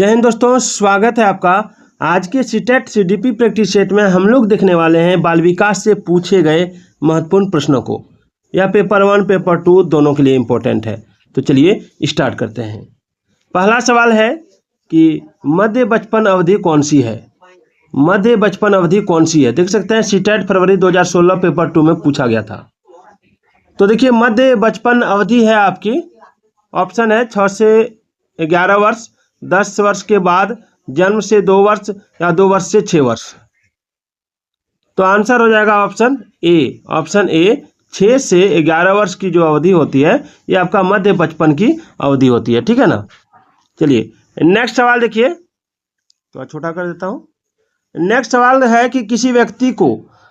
जय हिंद दोस्तों, स्वागत है आपका। आज के सीटेट सीडीपी प्रैक्टिस सेट में हम लोग देखने वाले हैं बाल विकास से पूछे गए महत्वपूर्ण प्रश्नों को। यह पेपर 1 पेपर 2 दोनों के लिए इम्पोर्टेंट है। तो चलिए स्टार्ट करते हैं। पहला सवाल है कि मध्य बचपन अवधि कौन सी है। मध्य बचपन अवधि कौन सी है, देख सकते हैं सीटेट फरवरी 2016 पेपर 2 में पूछा गया था। तो देखिए मध्य बचपन अवधि है आपकी, ऑप्शन है 6 से 11 वर्ष, 10 वर्ष के बाद, जन्म से 2 वर्ष या 2 वर्ष से 6 वर्ष। तो आंसर हो जाएगा ऑप्शन ए। ऑप्शन ए 6 से 11 वर्ष की जो अवधि होती है ये आपका मध्य बचपन की अवधि होती है, ठीक है ना। चलिए नेक्स्ट सवाल देखिए, तो छोटा कर देता हूँ। नेक्स्ट सवाल है कि किसी व्यक्ति को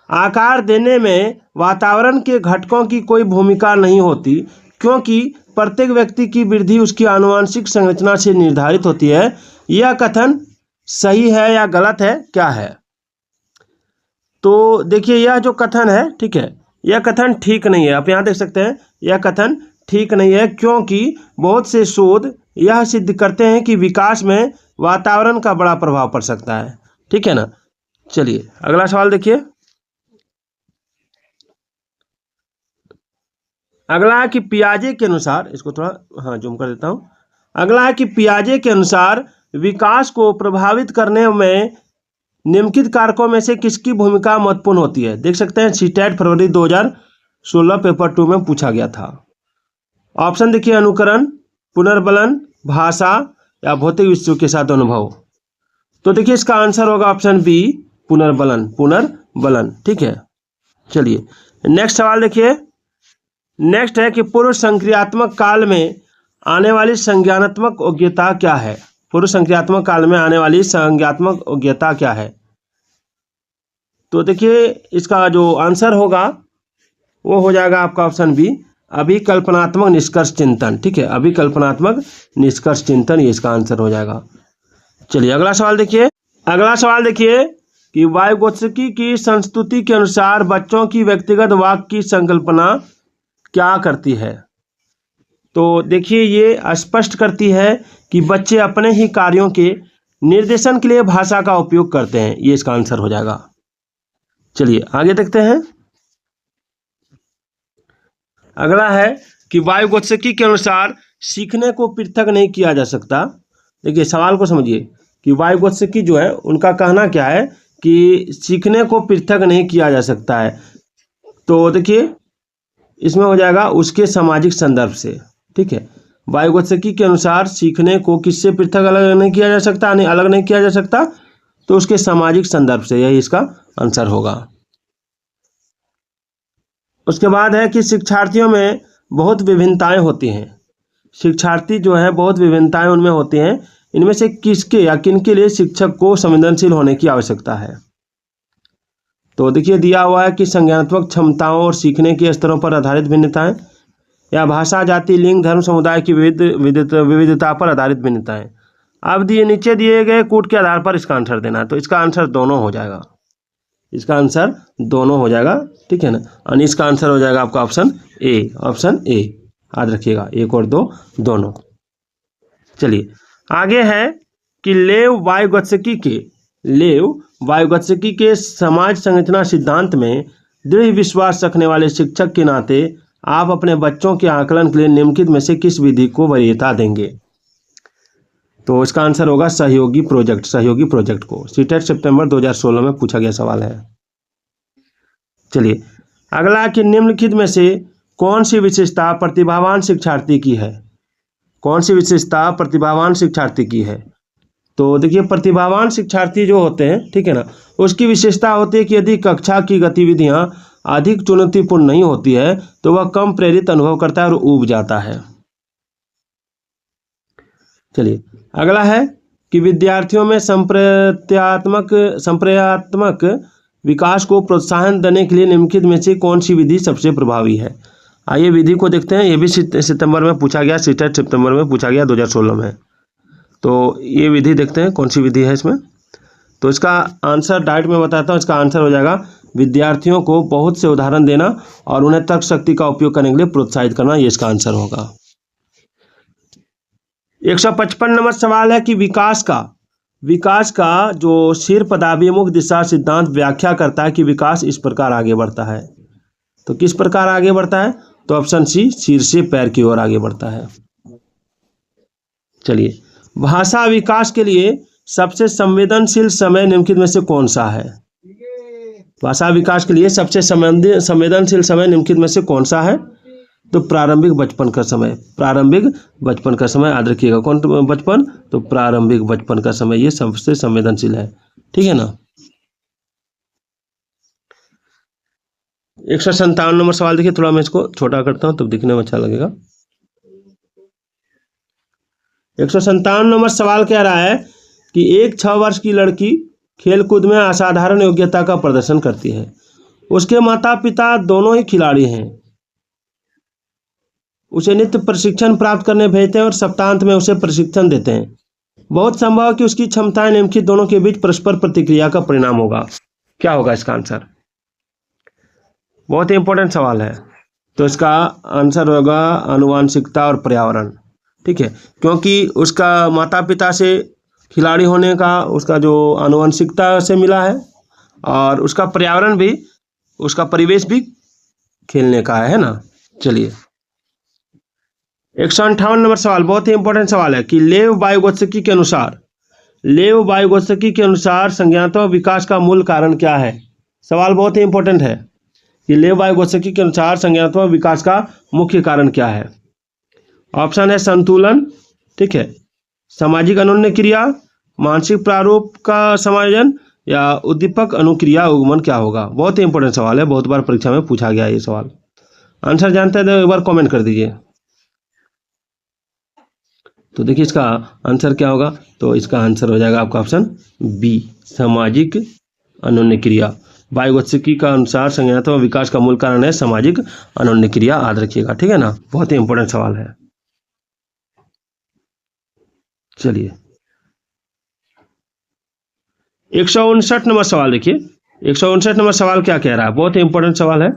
आकार देने में वातावरण के घटकों की कोई भूमिका नहीं होती, क्योंकि प्रत्येक व्यक्ति की वृद्धि उसकी आनुवंशिक संरचना से निर्धारित होती है। यह कथन सही है या गलत है, क्या है? तो देखिए यह जो कथन है, ठीक है, यह कथन ठीक नहीं है। आप यहाँ देख सकते हैं यह कथन ठीक नहीं है, क्योंकि बहुत से शोध यह सिद्ध करते हैं कि विकास में वातावरण का बड़ा प्रभाव पड़ सकता है, ठीक है ना। चलिए अगला सवाल देखिए। अगला है कि पियाजे के अनुसार, इसको थोड़ा जूम कर देता हूँ। अगला है कि पियाजे के अनुसार विकास को प्रभावित करने में निम्नलिखित कारकों में से किसकी भूमिका महत्वपूर्ण होती है। देख सकते हैं सीटेट फरवरी 2016 पेपर 2 में पूछा गया था। ऑप्शन देखिए, अनुकरण, पुनर्बलन, भाषा या भौतिक विषयों के साथ अनुभव। तो देखिए इसका आंसर होगा ऑप्शन बी, पुनर्बलन। पुनर्बलन, ठीक है। चलिए नेक्स्ट सवाल देखिए। नेक्स्ट है कि पूर्व संक्रियात्मक काल में आने वाली संज्ञानात्मक योग्यता क्या है। पूर्व संक्रियात्मक काल में आने वाली संज्ञानात्मक योग्यता क्या है। तो देखिए इसका जो आंसर होगा वो हो जाएगा आपका ऑप्शन बी, अभिकल्पनात्मक निष्कर्ष चिंतन, ठीक है। अभिकल्पनात्मक निष्कर्ष चिंतन, ये इसका आंसर हो जाएगा। चलिए अगला सवाल देखिए। अगला सवाल देखिए कि वाइगोत्स्की की संस्तुति के अनुसार बच्चों की व्यक्तिगत वाक्य की संकल्पना क्या करती है। तो देखिए ये स्पष्ट करती है कि बच्चे अपने ही कार्यों के निर्देशन के लिए भाषा का उपयोग करते हैं, ये इसका आंसर हो जाएगा। चलिए आगे देखते हैं। अगला है कि वाइगोत्स्की के अनुसार सीखने को पृथक नहीं किया जा सकता। देखिए सवाल को समझिए कि वाइगोत्स्की जो है उनका कहना क्या है कि सीखने को पृथक नहीं किया जा सकता है। तो देखिए इसमें हो जाएगा उसके सामाजिक संदर्भ से, ठीक है। वाइगोत्स्की के अनुसार सीखने को किससे पृथक अलग नहीं किया जा सकता, नहीं अलग नहीं किया जा सकता, तो उसके सामाजिक संदर्भ से, यही इसका आंसर होगा। उसके बाद है कि शिक्षार्थियों में बहुत विभिन्नताएं होती हैं। शिक्षार्थी जो है बहुत विभिन्नताएं उनमें होती हैं। इनमें से किसके या किनके लिए शिक्षक को संवेदनशील होने की आवश्यकता है। तो देखिए दिया हुआ है कि संज्ञानात्मक क्षमताओं और सीखने के स्तरों पर आधारित भिन्नताएं, या भाषा, जाति, लिंग, धर्म, समुदाय की विविधता पर आधारित भिन्नताएं। अब नीचे दिए गए कूट के आधार पर इसका आंसर देना है। तो इसका आंसर दोनों हो जाएगा, इसका आंसर दोनों हो जाएगा, ठीक है ना। और इसका आंसर हो जाएगा आपका ऑप्शन ए। ऑप्शन ए याद रखिएगा, 1 और 2 दोनों। चलिए आगे है कि लेव वाइगोत्स्की के समाज संरचना सिद्धांत में दृढ़ विश्वास रखने वाले शिक्षक के नाते आप अपने बच्चों के आकलन के लिए निम्नलिखित में से किस विधि को वरीयता देंगे। तो इसका आंसर होगा सहयोगी प्रोजेक्ट। सहयोगी प्रोजेक्ट को सीटेट सितंबर 2016 में पूछा गया सवाल है। चलिए अगला कि निम्नलिखित में से कौन सी विशेषता प्रतिभावान शिक्षार्थी की है। कौन सी विशेषता प्रतिभावान शिक्षार्थी की है। तो देखिए प्रतिभावान शिक्षार्थी जो होते हैं, ठीक है ना, उसकी विशेषता होती है कि यदि कक्षा की गतिविधियां अधिक चुनौतीपूर्ण नहीं होती है तो वह कम प्रेरित अनुभव करता है और ऊब जाता है। चलिए अगला है कि विद्यार्थियों में संप्रयात्मक विकास को प्रोत्साहन देने के लिए निम्नलिखित में से कौन सी विधि सबसे प्रभावी है। आइए विधि को देखते हैं। ये भी सितंबर में पूछा गया, सीटेट सितंबर में पूछा गया 2016 में। तो ये विधि देखते हैं कौन सी विधि है इसमें। तो इसका आंसर डायरेक्ट में बताता हूँ। इसका आंसर हो जाएगा विद्यार्थियों को बहुत से उदाहरण देना और उन्हें तर्क शक्ति का उपयोग करने के लिए प्रोत्साहित करना, ये इसका आंसर होगा। 155 नंबर सवाल है कि विकास का जो सिर पदाभिमुख दिशा सिद्धांत व्याख्या करता है कि विकास इस प्रकार आगे बढ़ता है। तो किस प्रकार आगे बढ़ता है? तो ऑप्शन सी, सिर से पैर की ओर आगे बढ़ता है। चलिए, भाषा विकास के लिए सबसे संवेदनशील समय निम्नलिखित में से कौन सा है? भाषा विकास के लिए सबसे संवेदनशील समय निम्नलिखित में से कौन सा है? तो प्रारंभिक बचपन का समय, याद रखिएगा। कौन बचपन? तो प्रारंभिक बचपन का समय, ये सबसे संवेदनशील है। ठीक है ना। 157 नंबर सवाल देखिए, थोड़ा मैं इसको छोटा करता हूं तब दिखने में अच्छा लगेगा। 157 नंबर सवाल कह रहा है कि एक 6 वर्ष की लड़की खेलकूद में असाधारण योग्यता का प्रदर्शन करती है। उसके माता पिता दोनों ही खिलाड़ी हैं। उसे नित्य प्रशिक्षण प्राप्त करने भेजते हैं और सप्ताहांत में उसे प्रशिक्षण देते हैं। बहुत संभव है कि उसकी क्षमताएं निम्नलिखित दोनों के बीच परस्पर प्रतिक्रिया का परिणाम होगा। क्या होगा इसका आंसर? बहुत ही इंपॉर्टेंट सवाल है। तो इसका आंसर होगा आनुवांशिकता और पर्यावरण। ठीक है, क्योंकि उसका माता पिता से खिलाड़ी होने का उसका जो आनुवंशिकता से मिला है, और उसका पर्यावरण भी, उसका परिवेश भी खेलने का है ना। चलिए, 158 नंबर सवाल बहुत ही इंपॉर्टेंट सवाल है कि लेव वाइगोत्स्की के अनुसार संज्ञानात्मक विकास का मूल कारण क्या है? सवाल बहुत ही इंपॉर्टेंट है कि लेव वाइगोत्स्की के अनुसार संज्ञानात्मक विकास का मुख्य कारण क्या है? ऑप्शन है संतुलन, ठीक है, सामाजिक अनुन्नय क्रिया, मानसिक प्रारूप का समायोजन, या उद्दीपक अनुक्रिया उगमन। क्या होगा? बहुत ही इंपॉर्टेंट सवाल है, बहुत बार परीक्षा में पूछा गया ये सवाल। आंसर जानते हैं तो एक बार कमेंट कर दीजिए। तो देखिए इसका आंसर क्या होगा? तो इसका आंसर हो जाएगा आपका ऑप्शन बी, सामाजिक अनुन्नय क्रिया। वाइगोत्स्की का अनुसार संज्ञानात्मक विकास का मूल कारण है सामाजिक अनुन्नय क्रिया। याद रखिएगा, ठीक है ना। बहुत ही इंपॉर्टेंट सवाल है। चलिए, 159 नंबर सवाल देखिए। 159 नंबर सवाल क्या कह रहा है? बहुत ही इंपॉर्टेंट सवाल है।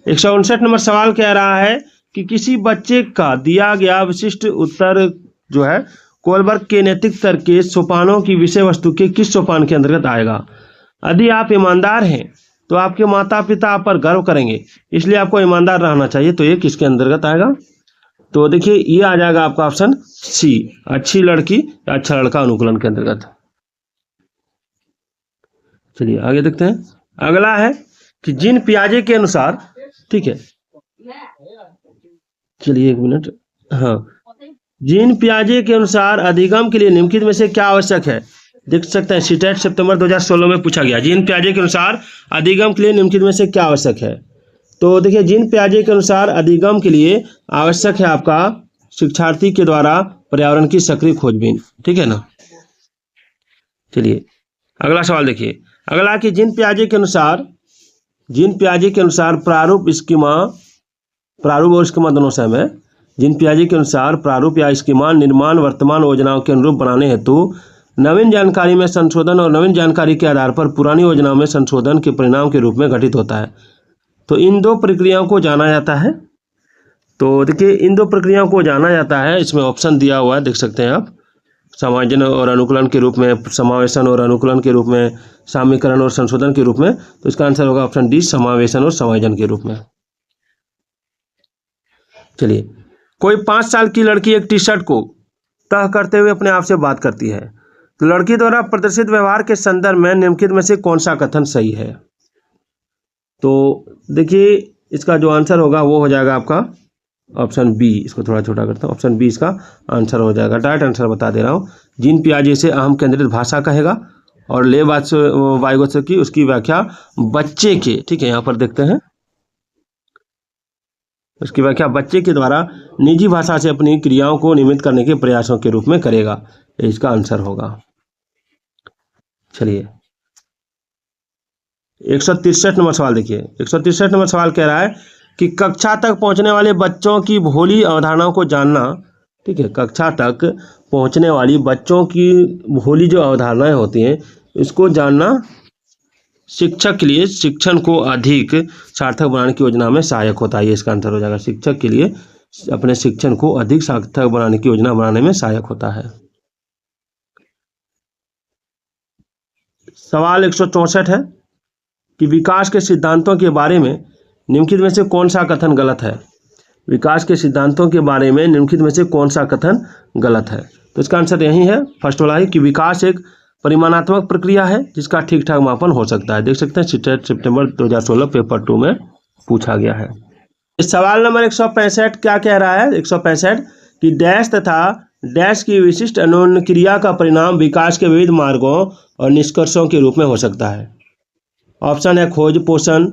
159 नंबर सवाल कह रहा है कि किसी बच्चे का दिया गया विशिष्ट उत्तर जो है कोलबर्ग के नैतिक तर्क के सोपानों की विषय वस्तु के किस सोपान के अंतर्गत आएगा? यदि आप ईमानदार हैं तो आपके माता पिता आप पर गर्व करेंगे, इसलिए आपको ईमानदार रहना चाहिए। तो ये किसके अंतर्गत आएगा? तो देखिए ये आ जाएगा आपका ऑप्शन सी, अच्छी लड़की या अच्छा लड़का अनुकूलन के अंतर्गत। चलिए आगे देखते हैं। अगला है कि जीन पियाजे के अनुसार, ठीक है, चलिए एक मिनट, हाँ, जीन पियाजे के अनुसार अधिगम के लिए निम्नलिखित में से क्या आवश्यक है? देख सकते हैं सीटेट सितंबर 2016 में पूछा गया। जीन पियाजे के अनुसार अधिगम के लिए निम्नलिखित में से क्या आवश्यक है? तो देखिए जीन पियाजे के अनुसार अधिगम के लिए आवश्यक है आपका शिक्षार्थी के द्वारा पर्यावरण की सक्रिय खोजबीन। ठीक है ना। चलिए अगला सवाल देखिए। अगला कि जीन पियाजे के अनुसार प्रारूप और स्कीमा दोनों सेम है। जीन पियाजे के अनुसार प्रारूप या स्कीमा निर्माण वर्तमान योजनाओं के अनुरूप बनाने हेतु नवीन जानकारी में संशोधन और नवीन जानकारी के आधार पर पुरानी योजनाओं में संशोधन के परिणाम के रूप में घटित होता है। तो इन दो प्रक्रियाओं को जाना जाता है। तो देखिए इन दो प्रक्रियाओं को जाना जाता है, इसमें ऑप्शन दिया हुआ है, देख सकते हैं आप। समायोजन और अनुकूलन के रूप में, समावेशन और अनुकूलन के रूप में, सामीकरण और संशोधन के रूप में। तो इसका आंसर होगा ऑप्शन डी, समावेशन और समायोजन के रूप में। चलिए, कोई 5 साल की लड़की एक टी शर्ट को तह करते हुए अपने आप से बात करती है, तो लड़की द्वारा प्रदर्शित व्यवहार के संदर्भ में निम्नलिखित में से कौन सा कथन सही है? तो देखिए इसका जो आंसर होगा वो हो जाएगा आपका ऑप्शन बी। इसको थोड़ा छोटा करता हूँ, ऑप्शन बी इसका आंसर हो जाएगा। डायरेक्ट आंसर बता दे रहा हूँ। जीन पियाजे से अहम केंद्रित भाषा कहेगा, और लेव वाइगोत्स्की उसकी व्याख्या बच्चे के, ठीक है, यहाँ पर देखते हैं, उसकी व्याख्या बच्चे के द्वारा निजी भाषा से अपनी क्रियाओं को नियमित करने के प्रयासों के रूप में करेगा। इसका आंसर होगा। चलिए 163 नंबर सवाल देखिए। 163 नंबर सवाल कह रहा है कि कक्षा तक पहुंचने वाले बच्चों की भोली अवधारणाओं को जानना, ठीक है, कक्षा तक पहुंचने वाली बच्चों की भोली जो अवधारणाएं होती हैं इसको जानना शिक्षक के लिए शिक्षण को अधिक सार्थक बनाने की योजना में सहायक होता है। ये इसका आंसर हो जाएगा। शिक्षक के लिए अपने शिक्षण को अधिक सार्थक बनाने की योजना बनाने में सहायक होता है। सवाल 164 है कि विकास के सिद्धांतों के बारे में निम्नलिखित में से कौन सा कथन गलत है। विकास के सिद्धांतों के बारे में निम्नलिखित में से कौन सा कथन गलत है। तो इसका आंसर यही है, फर्स्ट वाला है कि विकास एक परिमाणात्मक प्रक्रिया है जिसका ठीक ठाक मापन हो सकता है। देख सकते हैं सीटेट सितंबर 2016 पेपर 2 में पूछा गया है। सवाल नंबर 165 क्या कह रहा है। 165 कि डैश तथा डैश की विशिष्ट अन्योन्य क्रिया का परिणाम विकास के विविध मार्गों और निष्कर्षों के रूप में हो सकता है। ऑप्शन है खोज, पोषण,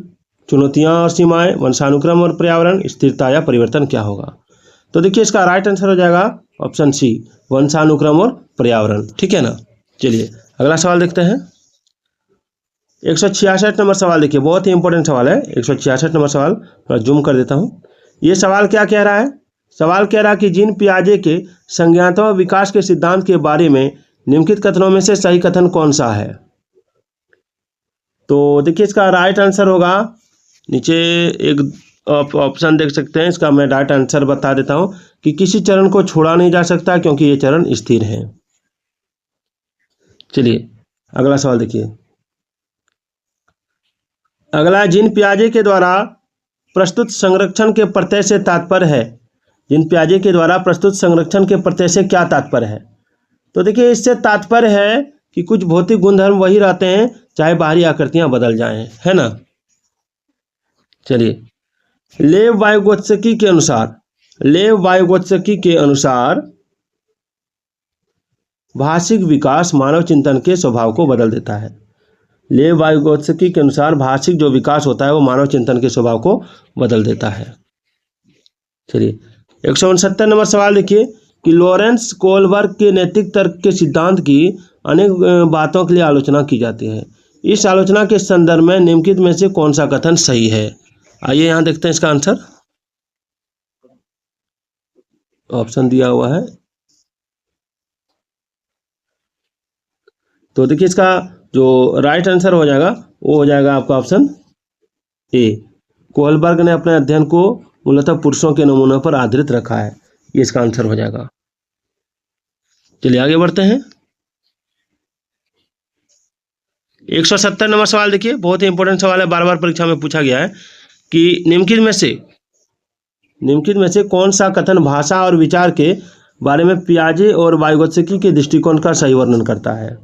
चुनौतियां और सीमाएं, वंशानुक्रम और पर्यावरण, स्थिरता या परिवर्तन क्या होगा। तो देखिए इसका राइट आंसर हो जाएगा ऑप्शन सी, वंशानुक्रम और पर्यावरण। ठीक है ना। चलिए अगला सवाल देखते हैं। 166 नंबर सवाल देखिए, बहुत ही इंपॉर्टेंट सवाल है। 166 नंबर सवाल, थोड़ा जूम कर देता हूँ। ये सवाल क्या कह रहा है। सवाल कह रहा है कि जीन पियाजे के संज्ञानात्मक विकास के सिद्धांत के बारे में निम्नलिखित कथनों में से सही कथन कौन सा है। तो देखिए इसका राइट आंसर होगा, नीचे एक ऑप्शन देख सकते हैं, इसका मैं राइट आंसर बता देता हूं कि किसी चरण को छोड़ा नहीं जा सकता क्योंकि ये चरण स्थिर है। चलिए अगला सवाल देखिए। अगला, जीन पियाजे के द्वारा प्रस्तुत संरक्षण के प्रत्यय से तात्पर्य है। जीन पियाजे के द्वारा प्रस्तुत संरक्षण के प्रत्यय से क्या तात्पर्य है। तो देखिए इससे तात्पर्य है कि कुछ भौतिक गुणधर्म वही रहते हैं चाहे बाहरी आकृतियां बदल जाएं, है ना। चलिए, लेव वाइगोत्स्की के अनुसार भाषिक विकास मानव चिंतन के स्वभाव को बदल देता है। लेव वाइगोत्स्की के अनुसार भाषिक जो विकास होता है वो मानव चिंतन के स्वभाव को बदल देता है। चलिए 169 नंबर सवाल देखिए कि लॉरेंस कोलबर्ग के नैतिक तर्क के सिद्धांत की अनेक बातों के लिए आलोचना की जाती है। इस आलोचना के संदर्भ में निम्नलिखित में से कौन सा कथन सही है। आइए यहाँ देखते हैं इसका आंसर। ऑप्शन दिया हुआ है, तो देखिए इसका जो राइट आंसर हो जाएगा वो हो जाएगा आपका ऑप्शन ए। कोलबर्ग ने अपने अध्ययन को मूलतः पुरुषों के नमूनों पर आधारित रखा है, ये इसका आंसर हो जाएगा। चलिए आगे बढ़ते हैं। 170 नंबर सवाल देखिए, बहुत ही इंपॉर्टेंट सवाल है, बार बार परीक्षा में पूछा गया है कि निम्नलिखित में से कौन सा कथन भाषा और विचार के बारे में पियाजे और वाइगोत्स्की के दृष्टिकोण का सही वर्णन करता है।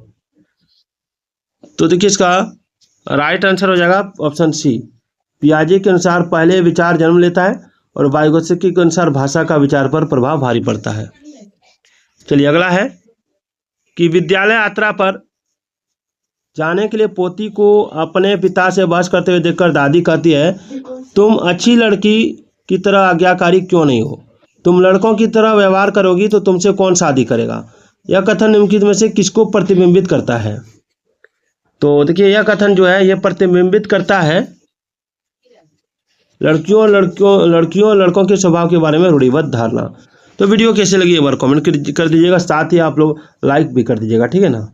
तो देखिए इसका राइट आंसर हो जाएगा ऑप्शन सी। पियाजे के अनुसार पहले विचार जन्म लेता है और वाइगोत्स्की के अनुसार भाषा का विचार पर प्रभाव भारी पड़ता है। चलिए अगला है कि विद्यालय यात्रा पर जाने के लिए पोती को अपने पिता से बहस करते हुए देखकर दादी कहती है, तुम अच्छी लड़की की तरह आज्ञाकारी क्यों नहीं हो, तुम लड़कों की तरह व्यवहार करोगी तो तुमसे कौन शादी करेगा। यह कथन निम्नलिखित में से किसको प्रतिबिंबित करता है। तो देखिए यह कथन जो है यह प्रतिबिंबित करता है लड़कों के स्वभाव के बारे में रूढ़िबद्ध धारणा। तो वीडियो कैसे लगी एक बार कमेंट कर दीजिएगा, साथ ही आप लोग लाइक भी कर दीजिएगा, ठीक है ना।